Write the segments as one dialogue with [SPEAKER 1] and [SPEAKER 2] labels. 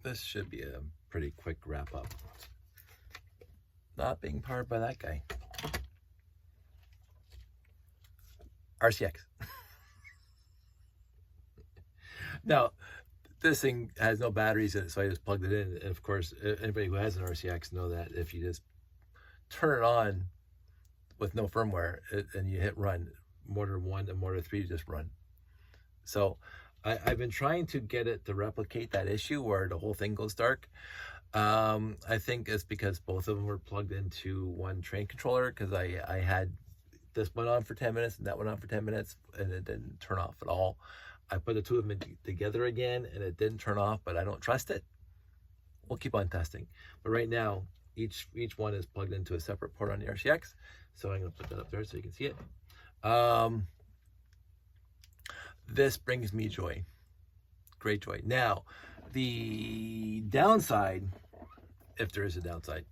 [SPEAKER 1] this should be a pretty quick wrap up. Not being powered by that guy. RCX. Now, this thing has no batteries in it, so I just plugged it in. And of course, anybody who has an RCX know that if you just turn it on with no firmware and you hit run, motor 1 and motor 3 just run. So I've been trying to get it to replicate that issue where the whole thing goes dark. I think it's because both of them were plugged into one train controller, because I had this one on for 10 minutes and that one on for 10 minutes and it didn't turn off at all. I put the two of them together again and it didn't turn off, but I don't trust it. We'll keep on testing. But right now, each one is plugged into a separate port on the RCX. So I'm going to put that up there so you can see it. This brings me joy. Great joy. Now, the downside, if there is a downside,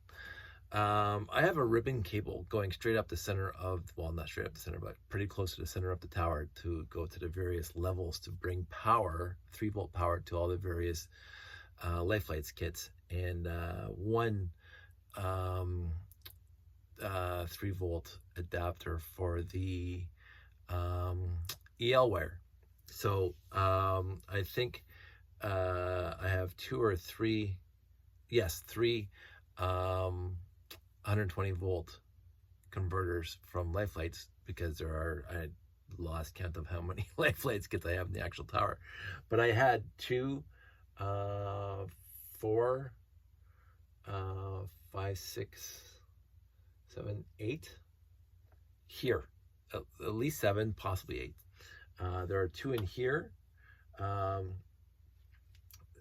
[SPEAKER 1] I have a ribbon cable going straight up the center of, well, not straight up the center, but pretty close to the center of the tower to go to the various levels to bring power, 3-volt power to all the various life lights kits, and one 3-volt adapter for the EL wire. So I think I have 2 or 3, yes, 3 120 volt converters from life lights, because there are, I lost count of how many life lights kits I have in the actual tower. But I had 2, 4, 5, 6, 7, 8 here, at least 7, possibly 8. There are 2 in here. Well,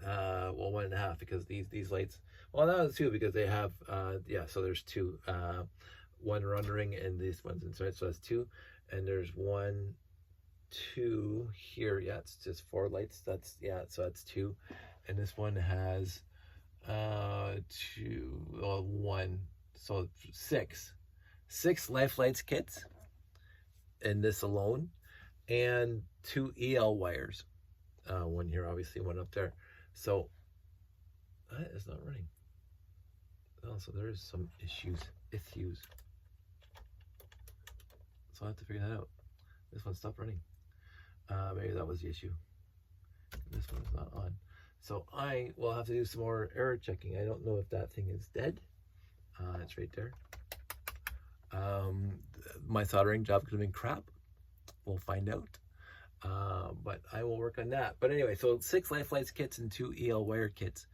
[SPEAKER 1] 1.5, because these lights, well, that was 2 because they have, yeah, so there's 2, one rendering and these ones inside, so that's 2. And there's 1, 2 here. Yeah, it's just 4 lights. That's, yeah, so that's 2. And this one has 2, well, 1, so 6 life lights kits in this alone, and 2 EL wires. One here, obviously, one up there. So that is not running. Oh, so there is some issues. So I have to figure that out. This one stopped running. Maybe that was the issue. This one's not on. So I will have to do some more error checking. I don't know if that thing is dead. It's right there. My soldering job could have been crap. We'll find out. But I will work on that. But anyway, so 6 life lights kits and 2 EL wire kits.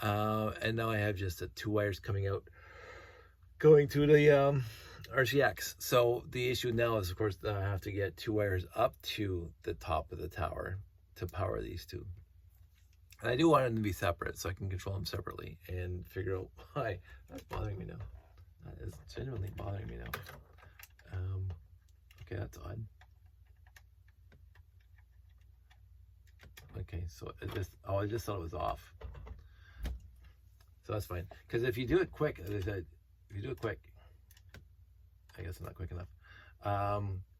[SPEAKER 1] And now I have just 2 wires coming out, going to the RCX. So the issue now is, of course, that I have to get 2 wires up to the top of the tower to power these 2. And I do want them to be separate so I can control them separately and figure out why that's bothering me now. That is genuinely bothering me now. Okay, that's odd. Okay, so I just thought it was off. So that's fine. Because if you do it quick, as I said, if you do it quick, I guess I'm not quick enough.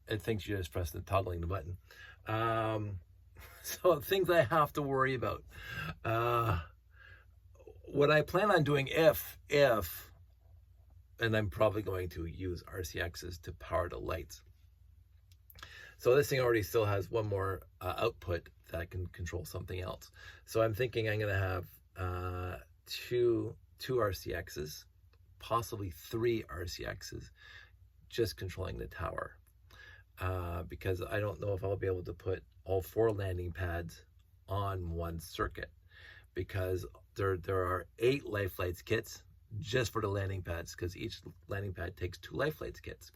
[SPEAKER 1] It thinks you're just pressing toggling the button. So things I have to worry about. What I plan on doing if, and I'm probably going to use RCXs to power the lights. So this thing already still has one more output that can control something else. So I'm thinking I'm going to have two RCXs, possibly 3 RCXs, just controlling the tower. Because I don't know if I'll be able to put all 4 landing pads on one circuit, because there are 8 life lights kits just for the landing pads, because each landing pad takes 2 life lights kits.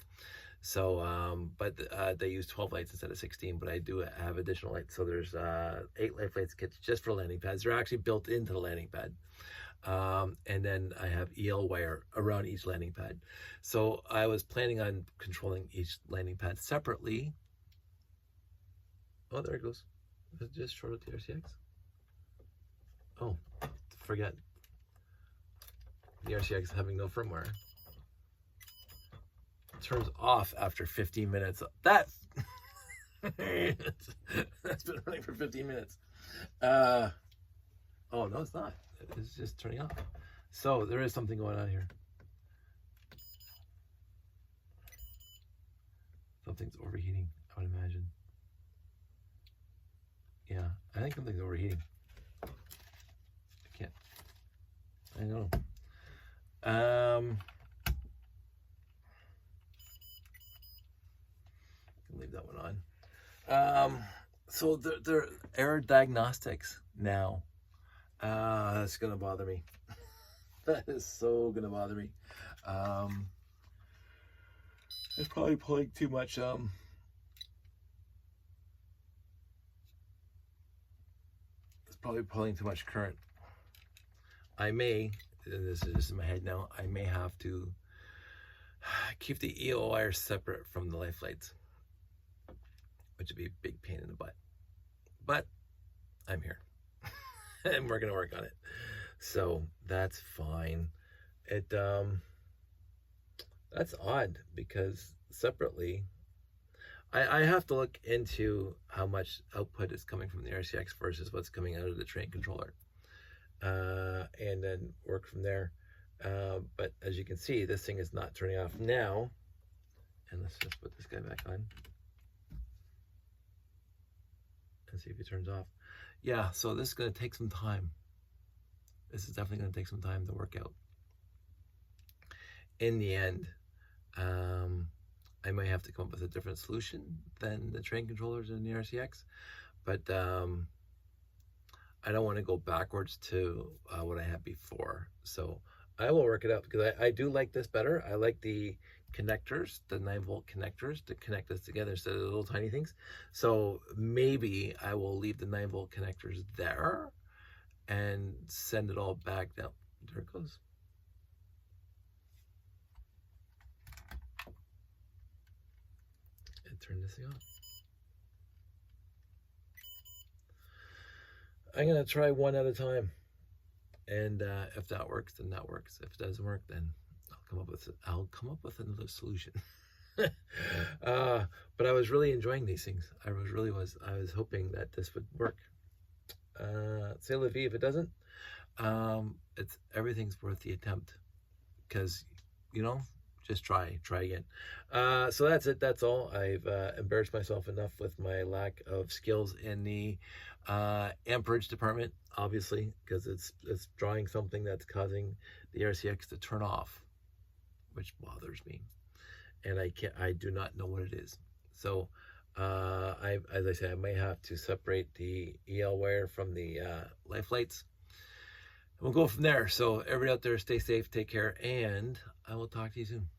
[SPEAKER 1] So, but they use 12 lights instead of 16, but I do have additional lights. So there's 8 life lights kits just for landing pads. They're actually built into the landing pad. And then I have EL wire around each landing pad. So I was planning on controlling each landing pad separately. Oh, there it goes. It just shorted the RCX. Oh, forget. The RCX having no firmware. Turns off after 15 minutes. That's been running for 15 minutes. Oh, no, it's not. It's just turning off. So there is something going on here. Something's overheating, I would imagine. Yeah, I think something's overheating. I can't. I know. Leave that one on. So they're error diagnostics now. That's gonna bother me. That is so gonna bother me. It's probably pulling too much. It's probably pulling too much current. I may. This is just in my head now. I may have to keep the EO wire separate from the life lights, which would be a big pain in the butt. But I'm here, and we're gonna work on it. So that's fine. That's odd because separately, I have to look into how much output is coming from the RCX versus what's coming out of the train controller, and then work from there. But as you can see, this thing is not turning off now. And let's just put this guy back on and see if he turns off. Yeah, so this is going to take some time. This is definitely going to take some time to work out. In the end, I might have to come up with a different solution than the train controllers in the RCX, but I don't want to go backwards to what I had before. So I will work it out because I do like this better. I like the connectors, the 9-volt connectors to connect this together instead of the little tiny things. So maybe I will leave the 9-volt connectors there and send it all back down. There it goes. And turn this thing on. I'm gonna try one at a time, and if that works, then that works. If it doesn't work, then I'll come up with another solution. But I was really enjoying these things. I was hoping that this would work. C'est la vie. If it doesn't, everything's worth the attempt, because just try again. So that's it. That's all. I've embarrassed myself enough with my lack of skills in the amperage department, obviously, because it's drawing something that's causing the RCX to turn off, which bothers me, and I do not know what it is. So as I said, I may have to separate the EL wire from the life lights. We'll go from there. So everybody out there, stay safe, take care, and I will talk to you soon.